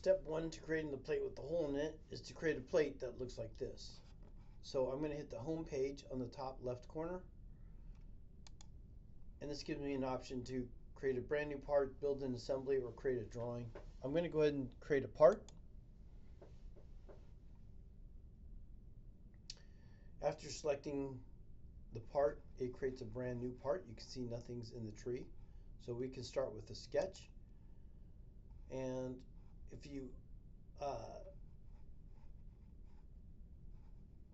Step one to creating the plate with the hole in it is to create a plate that looks like this. So I'm going to hit the home page on the top left corner, and this gives me an option to create a brand new part, build an assembly, or create a drawing. I'm going to go ahead and create a part. After selecting the part, it creates a brand new part. You can see nothing's in the tree. So we can start with a sketch. And if you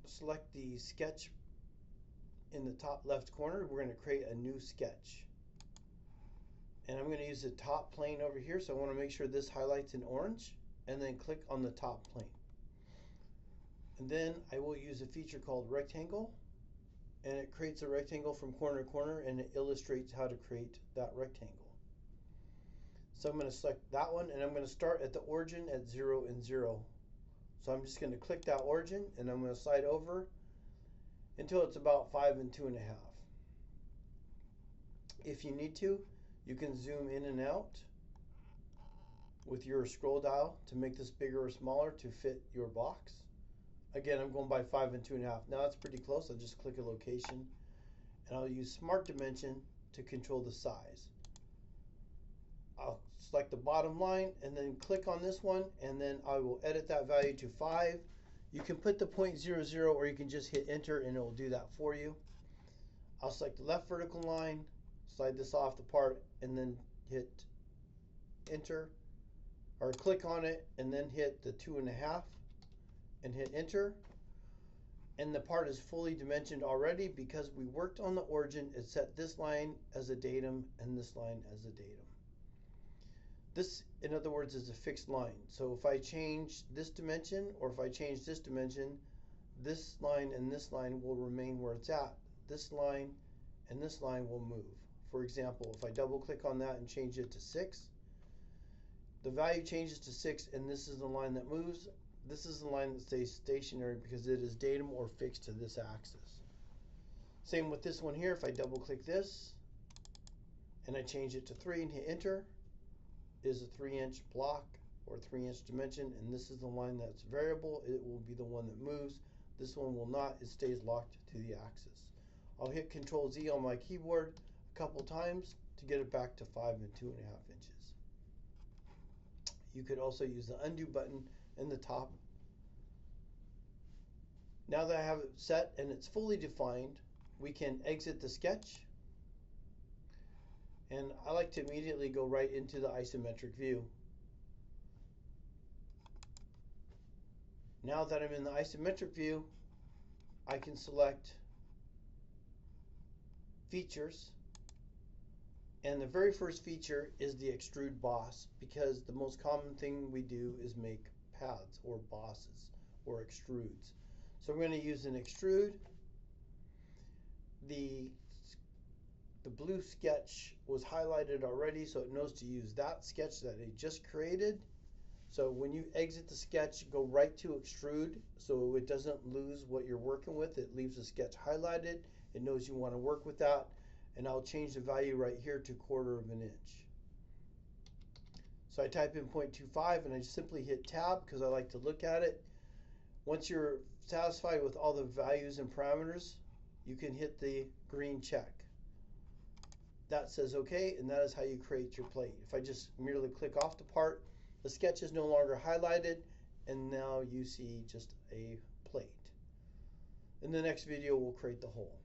select the sketch in the top left corner, we're going to create a new sketch. And I'm going to use the top plane over here, so I want to make sure this highlights in orange, and then click on the top plane. And then I will use a feature called rectangle, and it creates a rectangle from corner to corner, and it illustrates how to create that rectangle. So I'm going to select that one, and I'm going to start at the origin at 0 and 0. So I'm just going to click that origin, and I'm going to slide over until it's about 5 and 2.5. If you need to, you can zoom in and out with your scroll dial to make this bigger or smaller to fit your box. Again, I'm going by 5 and 2.5. Now that's pretty close. I'll just click a location, and I'll use Smart Dimension to control the size. I'll select the bottom line and then click on this one, and then I will edit that value to 5. You can put the 0.00, or you can just hit enter and it will do that for you. I'll select the left vertical line, slide this off the part, and then hit enter, or click on it and then hit the 2.5 and hit enter. And the part is fully dimensioned already because we worked on the origin. It set this line as a datum and this line as a datum. This, in other words, is a fixed line. So if I change this dimension, or if I change this dimension, this line and this line will remain where it's at. This line and this line will move. For example, if I double click on that and change it to 6, the value changes to 6, and this is the line that moves. This is the line that stays stationary because it is datum or fixed to this axis. Same with this one here. If I double click this and I change it to 3 and hit enter, it is a 3-inch block or 3-inch dimension, and this is the line that's variable. It will be the one that moves. This one will not. It stays locked to the axis. I'll hit Control Z on my keyboard a couple times to get it back to 5 and 2.5 inches. You could also use the undo button in the top. Now that I have it set and it's fully defined, we can exit the sketch. And I like to immediately go right into the isometric view. Now that I'm in the isometric view, I can select features. And the very first feature is the extrude boss, because the most common thing we do is make pads or bosses or extrudes. So we're going to use an extrude. The blue sketch was highlighted already, so it knows to use that sketch that it just created. So when you exit the sketch, go right to extrude so it doesn't lose what you're working with. It leaves the sketch highlighted. It knows you want to work with that. And I'll change the value right here to 1/4 inch. So I type in 0.25 and I just simply hit tab because I like to look at it. Once you're satisfied with all the values and parameters, you can hit the green check. That says OK, and that is how you create your plate. If I just merely click off the part, the sketch is no longer highlighted, and now you see just a plate. In the next video, we'll create the whole.